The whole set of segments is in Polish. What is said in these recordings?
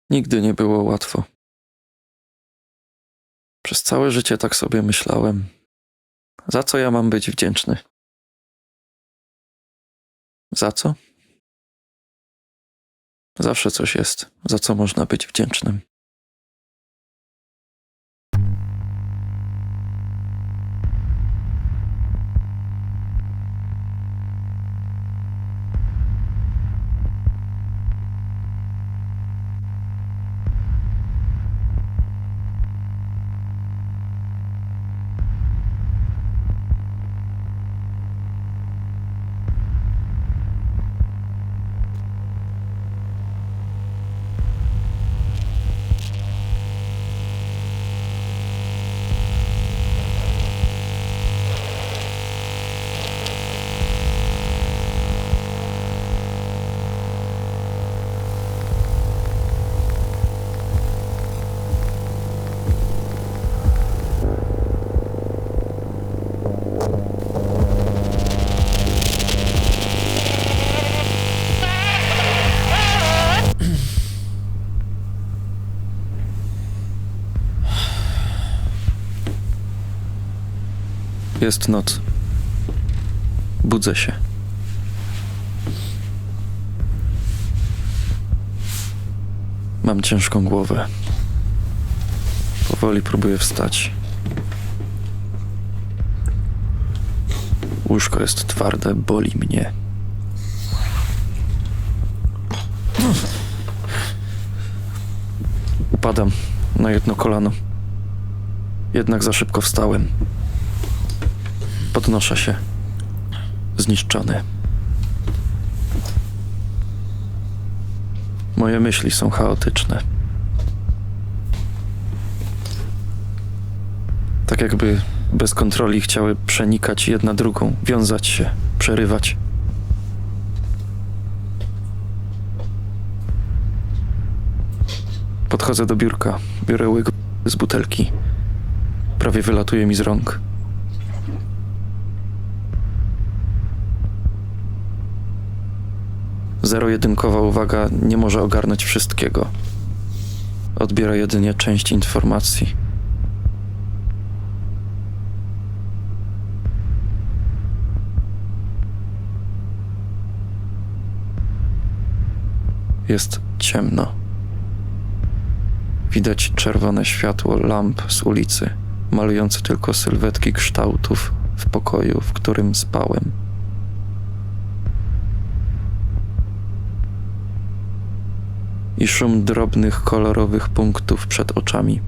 Nigdy nie było łatwo. Przez całe życie tak sobie myślałem. Za co ja mam być wdzięczny? Za co? Zawsze coś jest, za co można być wdzięcznym. Jest noc. Budzę się. Mam ciężką głowę. Powoli próbuję wstać. Łóżko jest twarde, boli mnie. Upadam na jedno kolano. Jednak za szybko wstałem. Podnoszę się. Zniszczony. Moje myśli są chaotyczne. Tak jakby bez kontroli chciały przenikać jedna drugą, wiązać się, przerywać. Podchodzę do biurka, biorę łyk z butelki. Prawie wylatuje mi z rąk. Zero-jedynkowa uwaga nie może ogarnąć wszystkiego. Odbiera jedynie część informacji. Jest ciemno. Widać czerwone światło lamp z ulicy, malujące tylko sylwetki kształtów w pokoju, w którym spałem. I szum drobnych, kolorowych punktów przed oczami.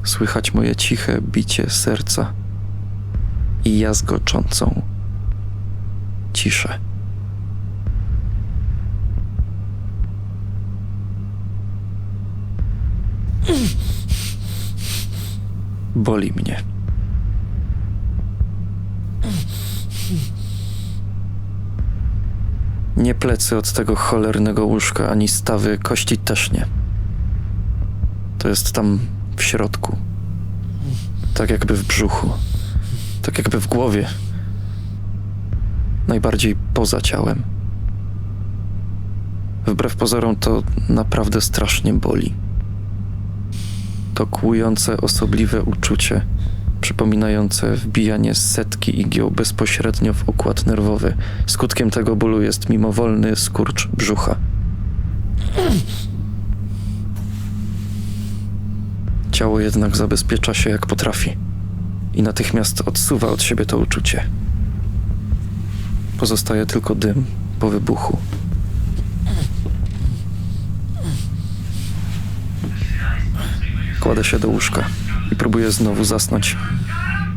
Słychać moje ciche bicie serca i jazgoczącą ciszę. Boli mnie. Nie plecy od tego cholernego łóżka, ani stawy, kości też nie. To jest tam w środku. Tak jakby w brzuchu. Tak jakby w głowie. Najbardziej poza ciałem. Wbrew pozorom to naprawdę strasznie boli. To kłujące, osobliwe uczucie, przypominające wbijanie setki igieł bezpośrednio w układ nerwowy. Skutkiem tego bólu jest mimowolny skurcz brzucha. Ciało jednak zabezpiecza się jak potrafi i natychmiast odsuwa od siebie to uczucie. Pozostaje tylko dym po wybuchu. Kładę się do łóżka i próbuję znowu zasnąć.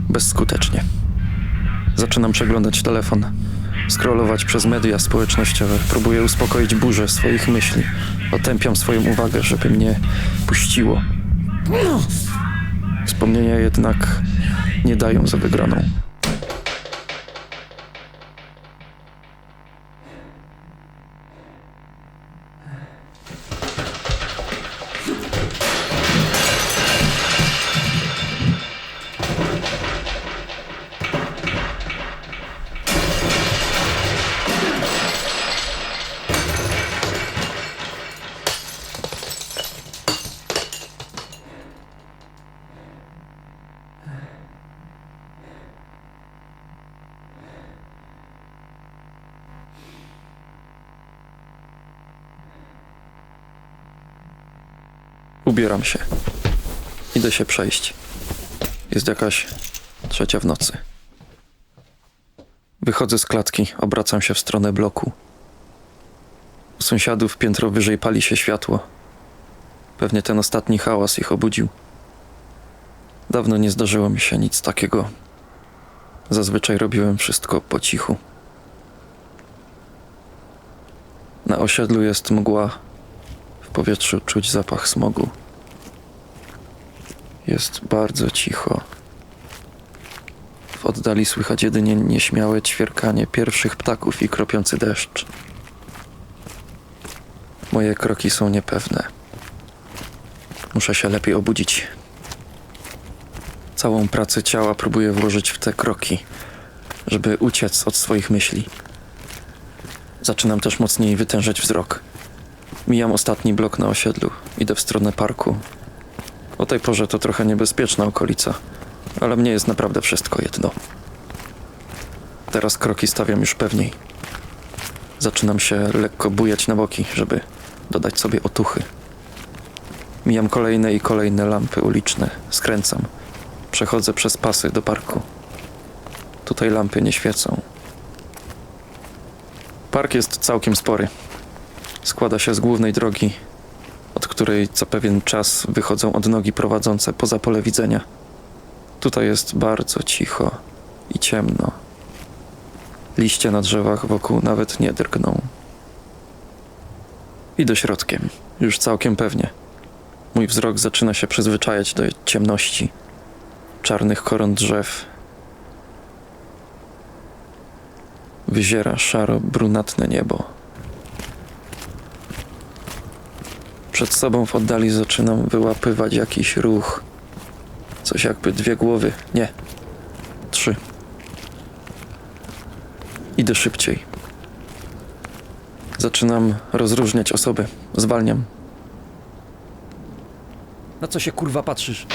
Bezskutecznie. Zaczynam przeglądać telefon, scrollować przez media społecznościowe. Próbuję uspokoić burzę swoich myśli. Otępiam swoją uwagę, żeby mnie puściło. Wspomnienia jednak nie dają za wygraną. Ubieram się. Idę się przejść. Jest jakaś 3 w nocy. Wychodzę z klatki, obracam się w stronę bloku. U sąsiadów piętro wyżej pali się światło. Pewnie ten ostatni hałas ich obudził. Dawno nie zdarzyło mi się nic takiego. Zazwyczaj robiłem wszystko po cichu. Na osiedlu jest mgła. W powietrzu czuć zapach smogu. Jest bardzo cicho. W oddali słychać jedynie nieśmiałe ćwierkanie pierwszych ptaków i kropiący deszcz. Moje kroki są niepewne. Muszę się lepiej obudzić. Całą pracę ciała próbuję włożyć w te kroki, żeby uciec od swoich myśli. Zaczynam też mocniej wytężać wzrok. Mijam ostatni blok na osiedlu. Idę w stronę parku. O tej porze to trochę niebezpieczna okolica, ale mnie jest naprawdę wszystko jedno. Teraz kroki stawiam już pewniej. Zaczynam się lekko bujać na boki, żeby dodać sobie otuchy. Mijam kolejne i kolejne lampy uliczne. Skręcam. Przechodzę przez pasy do parku. Tutaj lampy nie świecą. Park jest całkiem spory. Składa się z głównej drogi, od której co pewien czas wychodzą odnogi prowadzące poza pole widzenia. Tutaj jest bardzo cicho i ciemno. Liście na drzewach wokół nawet nie drgną. Idę środkiem, już całkiem pewnie. Mój wzrok zaczyna się przyzwyczajać do ciemności, czarnych koron drzew. Wyziera szaro-brunatne niebo. Przed sobą w oddali zaczynam wyłapywać jakiś ruch. Coś jakby 2 głowy. Nie. 3. Idę szybciej. Zaczynam rozróżniać osoby. Zwalniam. Na co się kurwa patrzysz?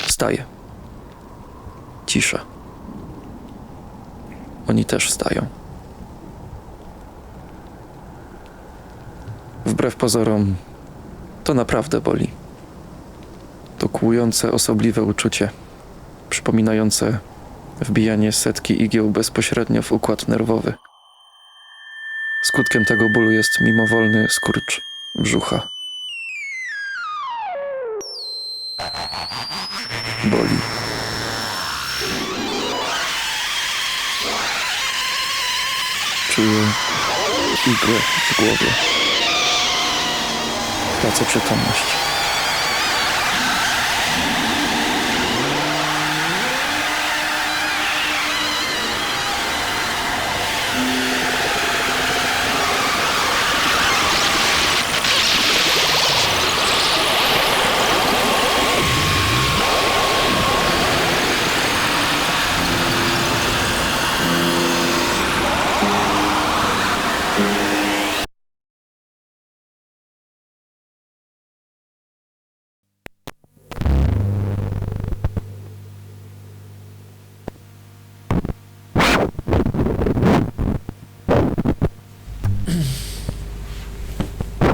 Wstaję. Cisza. Oni też wstają. Wbrew pozorom, to naprawdę boli. To kłujące, osobliwe uczucie, przypominające wbijanie setki igieł bezpośrednio w układ nerwowy. Skutkiem tego bólu jest mimowolny skurcz brzucha. Boli. Czuję igłę w głowie. Tracę przytomność.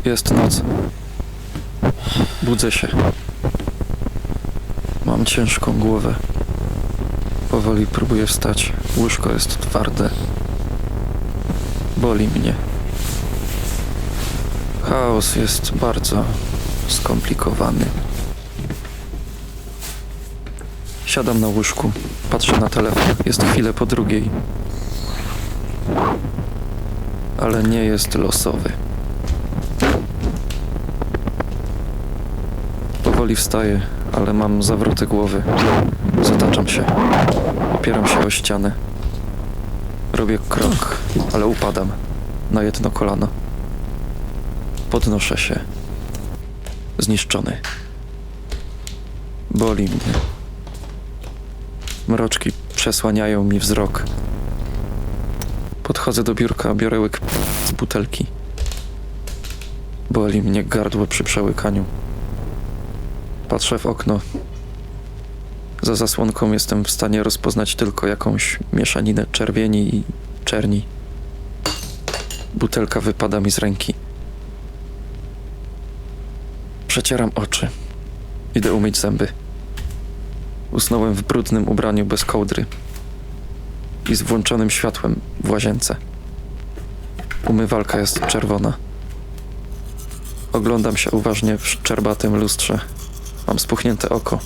Jest noc. Budzę się. Mam ciężką głowę. Powoli próbuję wstać. Łóżko jest twarde. Boli mnie. Chaos jest bardzo skomplikowany. Siadam na łóżku. Patrzę na telefon. Jest chwilę po 2. Ale nie jest losowy. Powoli wstaję, ale mam zawroty głowy. Zataczam się. Opieram się o ścianę. Robię krok, ale upadam na jedno kolano. Podnoszę się. Zniszczony. Boli mnie. Mroczki przesłaniają mi wzrok. Podchodzę do biurka, biorę łyk z butelki. Boli mnie gardło przy przełykaniu. Patrzę w okno. Za zasłonką jestem w stanie rozpoznać tylko jakąś mieszaninę czerwieni i czerni. Butelka wypada mi z ręki. Przecieram oczy. Idę umyć zęby. Usnąłem w brudnym ubraniu bez kołdry i z włączonym światłem w łazience. Umywalka jest czerwona. Oglądam się uważnie w szczerbatym lustrze. Mam spuchnięte oko.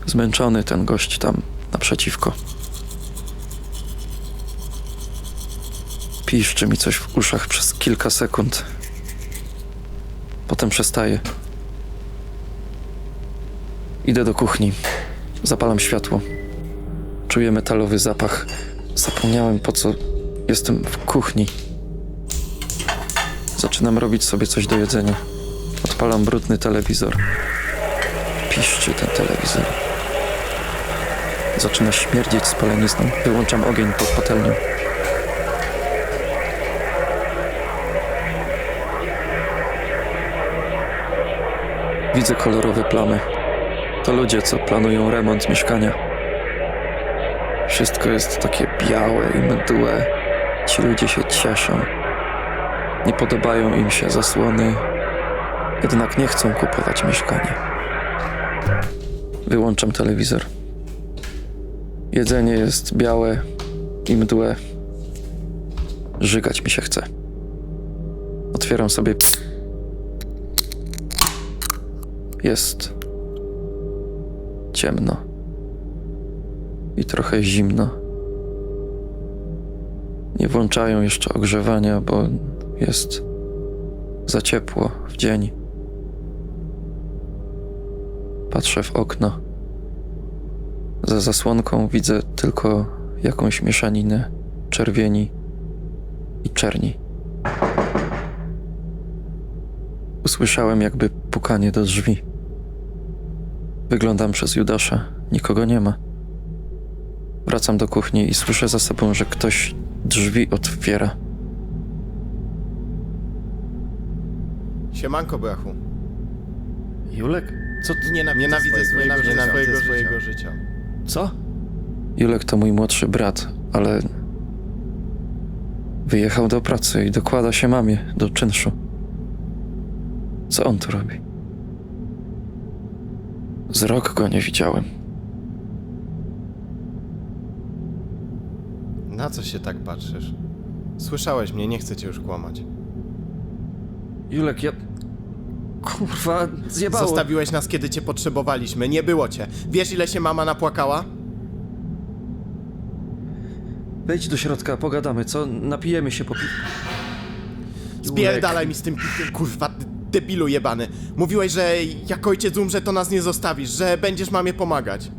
Zmęczony ten gość tam naprzeciwko. Piszczy mi coś w uszach przez kilka sekund. Potem przestaje. Idę do kuchni. Zapalam światło. Czuję metalowy zapach. Zapomniałem, po co jestem w kuchni. Zaczynam robić sobie coś do jedzenia. Odpalam brudny telewizor. Piszczy ten telewizor. Zaczyna śmierdzieć spalenizną. Wyłączam ogień pod patelnią. Widzę kolorowe plamy. To ludzie, co planują remont mieszkania. Wszystko jest takie białe i mdłe. Ci ludzie się cieszą. Nie podobają im się zasłony, jednak nie chcą kupować mieszkania. Wyłączam telewizor. Jedzenie jest białe i mdłe. Żygać mi się chce. Otwieram sobie. Jest ciemno i trochę zimno. Nie włączają jeszcze ogrzewania, bo jest za ciepło w dzień. Patrzę w okno. Za zasłonką widzę tylko jakąś mieszaninę czerwieni i czerni. Usłyszałem jakby pukanie do drzwi. Wyglądam przez Judasza. Nikogo nie ma. Wracam do kuchni i słyszę za sobą, że ktoś drzwi otwiera. Siemanko, brachu. Julek? Co ty? Nienawidzę swojego życia. Co? Julek to mój młodszy brat, ale wyjechał do pracy i dokłada się mamie do czynszu. Co on tu robi? Z rok go nie widziałem. Na co się tak patrzysz? Słyszałeś mnie, nie chcę cię już kłamać. Julek, ja... Kurwa, zjebało. Zostawiłeś nas, kiedy cię potrzebowaliśmy, nie było cię. Wiesz, ile się mama napłakała? Wejdź do środka, pogadamy, co? Napijemy się po Spierdalaj mi z tym piwkiem, kurwa, debilu jebany. Mówiłeś, że jak ojciec umrze, to nas nie zostawisz, że będziesz mamie pomagać.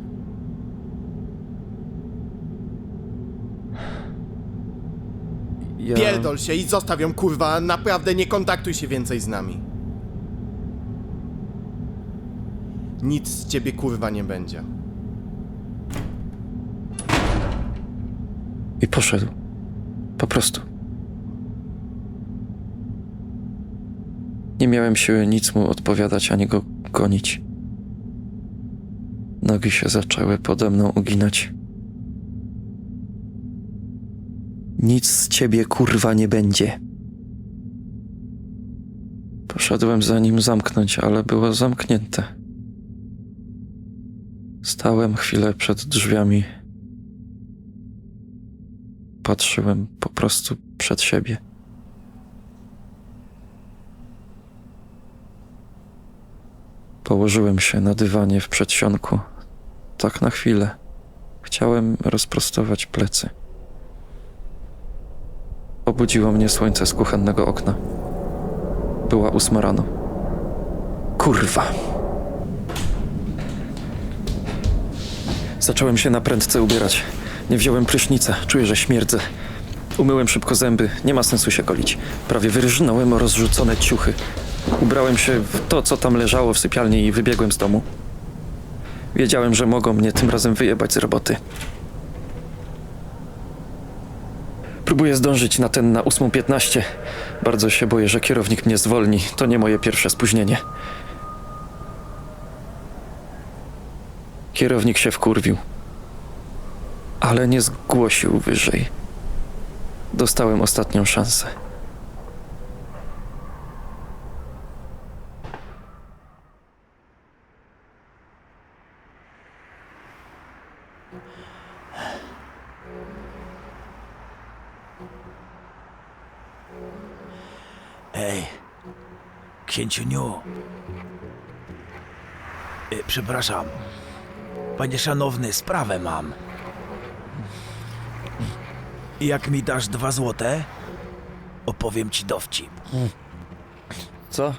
Pierdol się i zostaw ją, kurwa, naprawdę nie kontaktuj się więcej z nami. Nic z ciebie, kurwa, nie będzie. I poszedł. Po prostu. Nie miałem siły nic mu odpowiadać, ani go gonić. Nogi się zaczęły pode mną uginać. Nic z ciebie, kurwa, nie będzie. Poszedłem za nim zamknąć, ale było zamknięte. Stałem chwilę przed drzwiami. Patrzyłem po prostu przed siebie. Położyłem się na dywanie w przedsionku. Tak na chwilę. Chciałem rozprostować plecy. Obudziło mnie słońce z kuchennego okna. Była 8 rano. Kurwa. Zacząłem się na prędce ubierać. Nie wziąłem prysznica. Czuję, że śmierdzę. Umyłem szybko zęby. Nie ma sensu się golić. Prawie wyrżnąłem o rozrzucone ciuchy. Ubrałem się w to, co tam leżało w sypialni i wybiegłem z domu. Wiedziałem, że mogą mnie tym razem wyjebać z roboty. Próbuję zdążyć na 8:15. Bardzo się boję, że kierownik mnie zwolni. To nie moje pierwsze spóźnienie. Kierownik się wkurwił. Ale nie zgłosił wyżej. Dostałem ostatnią szansę. Ej, księciuniu. Przepraszam. Panie szanowny, sprawę mam. Jak mi dasz 2 złote, opowiem ci dowcip. Co?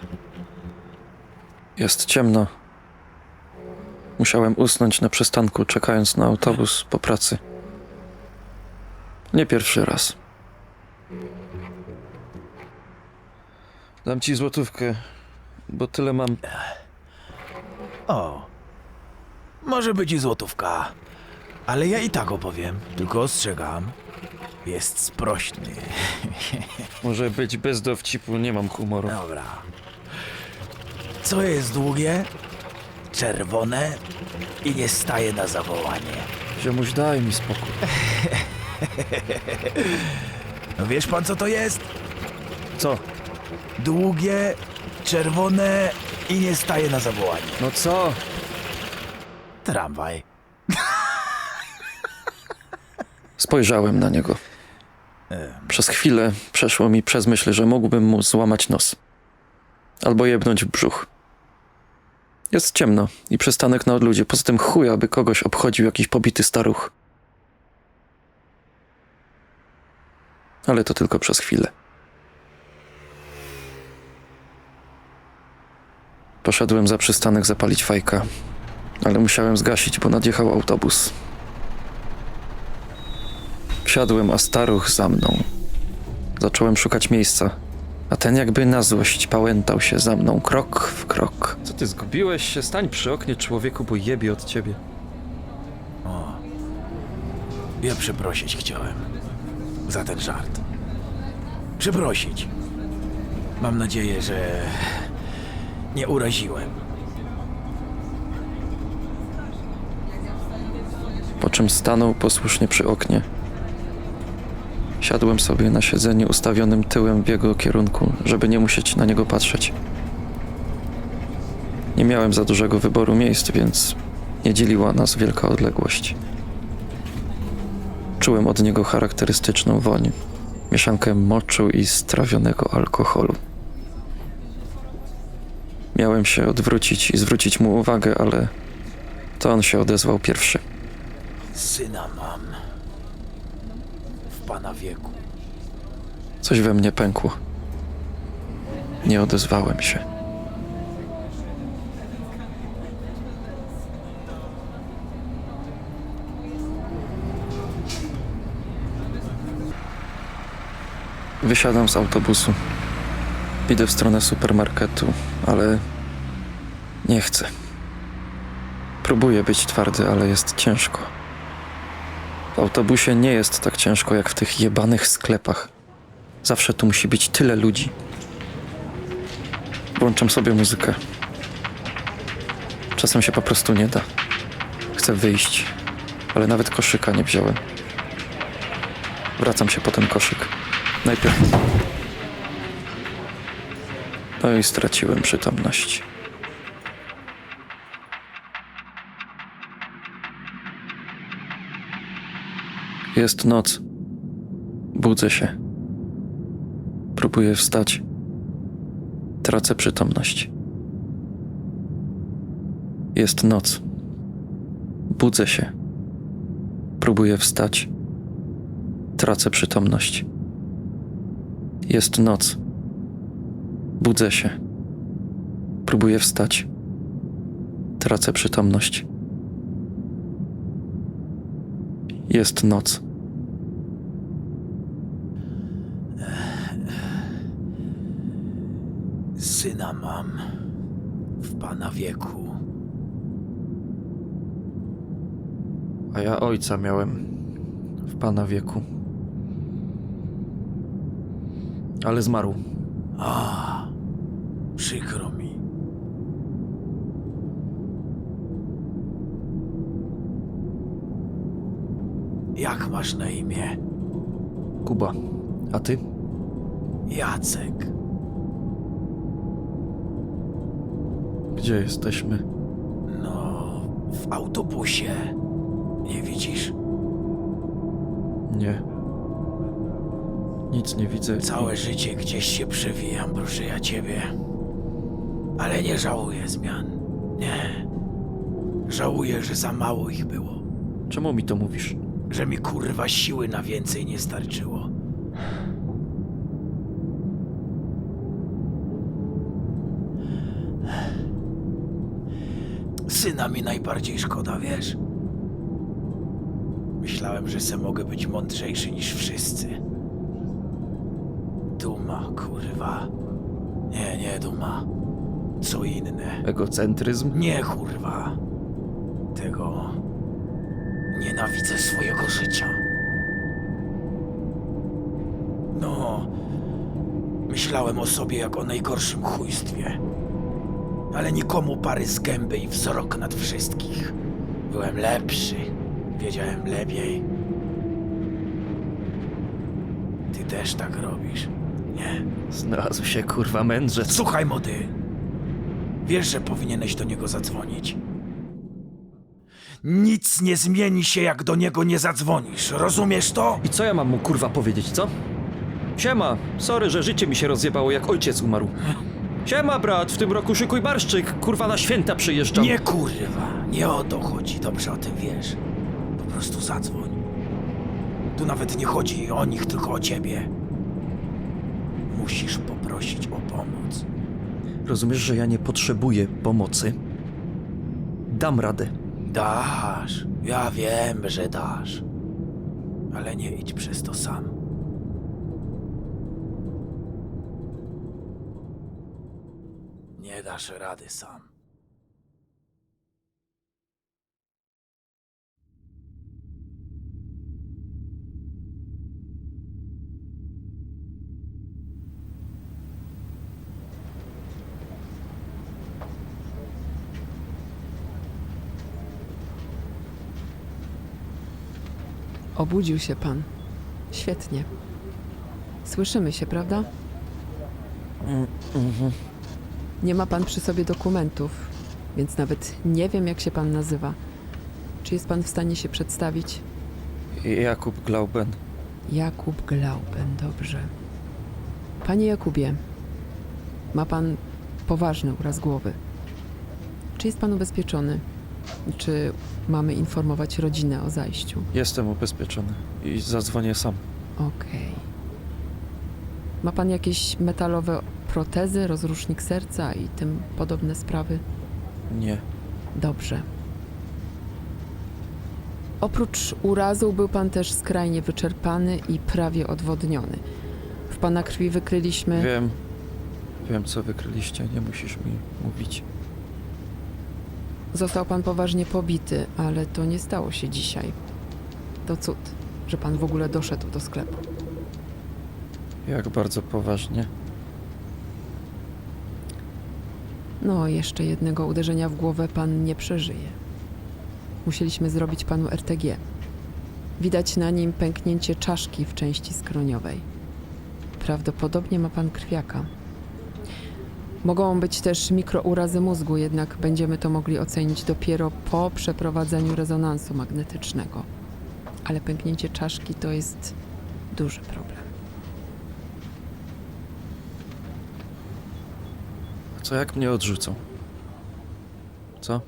Jest ciemno. Musiałem usnąć na przystanku, czekając na autobus po pracy. Nie pierwszy raz. Dam ci złotówkę, bo tyle mam. O, może być i złotówka, ale ja i tak opowiem, tylko ostrzegam. Jest sprośny. Może być bez dowcipu, nie mam humoru. Dobra. Co jest długie, czerwone i nie staje na zawołanie? Ziomuś, daj mi spokój. No wiesz pan co to jest? Co? Długie, czerwone i nie staje na zawołanie. No co? Tramwaj. Spojrzałem na niego. Przez chwilę przeszło mi przez myśl, że mógłbym mu złamać nos. Albo jebnąć w brzuch. Jest ciemno i przystanek na odludzie. Poza tym chuj, aby kogoś obchodził jakiś pobity staruch. Ale to tylko przez chwilę. Poszedłem za przystanek zapalić fajka, ale musiałem zgasić, bo nadjechał autobus. Wsiadłem, a staruch za mną. Zacząłem szukać miejsca, a ten jakby na złość pałętał się za mną krok w krok. Co ty, zgubiłeś się? Stań przy oknie, człowieku, bo jebie od ciebie. Ja przeprosić chciałem za ten żart. Przeprosić. Mam nadzieję, że nie uraziłem. Po czym stanął posłusznie przy oknie. Siadłem sobie na siedzeniu ustawionym tyłem w jego kierunku, żeby nie musieć na niego patrzeć. Nie miałem za dużego wyboru miejsc, więc nie dzieliła nas wielka odległość. Czułem od niego charakterystyczną woń, mieszankę moczu i strawionego alkoholu. Miałem się odwrócić i zwrócić mu uwagę, ale to on się odezwał pierwszy. Syna mam. W pana wieku. Coś we mnie pękło. Nie odezwałem się. Wysiadam z autobusu. Idę w stronę supermarketu, ale nie chcę. Próbuję być twardy, ale jest ciężko. W autobusie nie jest tak ciężko jak w tych jebanych sklepach. Zawsze tu musi być tyle ludzi. Włączam sobie muzykę. Czasem się po prostu nie da. Chcę wyjść, ale nawet koszyka nie wziąłem. Wracam się po ten koszyk. Najpierw... No i straciłem przytomność. Jest noc. Budzę się. Próbuję wstać. Tracę przytomność. Jest noc. Budzę się. Próbuję wstać. Tracę przytomność. Jest noc. Budzę się. Próbuję wstać. Tracę przytomność. Jest noc. Syna mam. W pana wieku. A ja ojca miałem w pana wieku. Ale zmarł. Przykro mi. Jak masz na imię? Kuba. A ty? Jacek. Gdzie jesteśmy? No, w autobusie. Nie widzisz? Nie. Nic nie widzę. Całe życie gdzieś się przewijam, proszę ja ciebie. Ale nie żałuję zmian. Nie. Żałuję, że za mało ich było. Czemu mi to mówisz? Że mi kurwa siły na więcej nie starczyło. Syna mi najbardziej szkoda, wiesz? Myślałem, że se mogę być mądrzejszy niż wszyscy. Duma, kurwa. Nie duma. Co inne. Egocentryzm? Nie, kurwa. Tego... Nienawidzę swojego życia. No... Myślałem o sobie jak o najgorszym chujstwie. Ale nikomu pary z gęby i wzrok nad wszystkich. Byłem lepszy. Wiedziałem lepiej. Ty też tak robisz, nie? Znalazł się kurwa mędrzec. Słuchaj, młody. Wiesz, że powinieneś do niego zadzwonić. Nic nie zmieni się, jak do niego nie zadzwonisz. Rozumiesz to? I co ja mam mu kurwa powiedzieć, co? Siema, sorry, że życie mi się rozjebało jak ojciec umarł. Siema brat, w tym roku szykuj barszczyk, kurwa na święta przyjeżdżam. Nie kurwa, nie o to chodzi, dobrze o tym wiesz. Po prostu zadzwoń. Tu nawet nie chodzi o nich, tylko o ciebie. Musisz poprosić o pomoc. Rozumiesz, że ja nie potrzebuję pomocy? Dam radę. Dasz, ja wiem, że dasz. Ale nie idź przez to sam. Nie dasz rady sam. Obudził się pan. Świetnie. Słyszymy się, prawda? Nie ma pan przy sobie dokumentów, więc nawet nie wiem, jak się pan nazywa. Czy jest pan w stanie się przedstawić? Jakub Glauben. Jakub Glauben, dobrze. Panie Jakubie, ma pan poważny uraz głowy. Czy jest pan ubezpieczony? Czy mamy informować rodzinę o zajściu? Jestem ubezpieczony i zadzwonię sam. Okej. Ma pan jakieś metalowe protezy, rozrusznik serca i tym podobne sprawy? Nie. Dobrze. Oprócz urazu był pan też skrajnie wyczerpany i prawie odwodniony. W pana krwi wykryliśmy... Wiem, co wykryliście, nie musisz mi mówić. Został pan poważnie pobity, ale to nie stało się dzisiaj. To cud, że pan w ogóle doszedł do sklepu. Jak bardzo poważnie. No, jeszcze jednego uderzenia w głowę pan nie przeżyje. Musieliśmy zrobić panu RTG. Widać na nim pęknięcie czaszki w części skroniowej. Prawdopodobnie ma pan krwiaka. Mogą być też mikrourazy mózgu, jednak będziemy to mogli ocenić dopiero po przeprowadzeniu rezonansu magnetycznego. Ale pęknięcie czaszki to jest duży problem. A co jak mnie odrzucą? Co?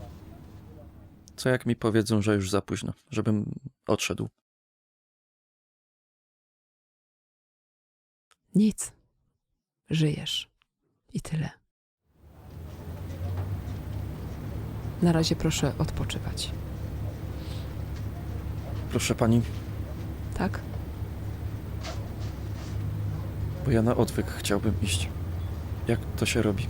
Co jak mi powiedzą, że już za późno, żebym odszedł? Nic. Żyjesz. I tyle. Na razie proszę odpoczywać. Proszę pani, Tak? bo ja na odwyk chciałbym iść. Jak to się robi?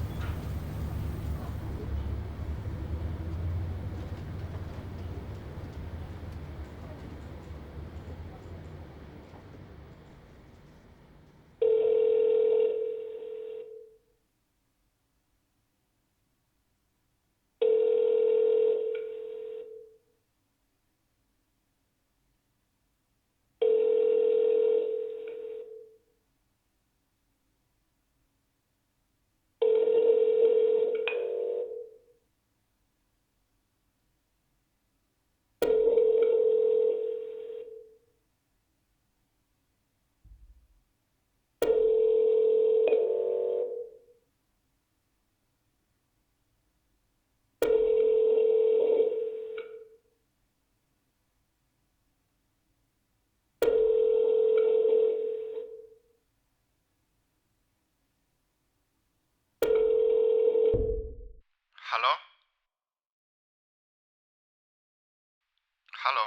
Halo?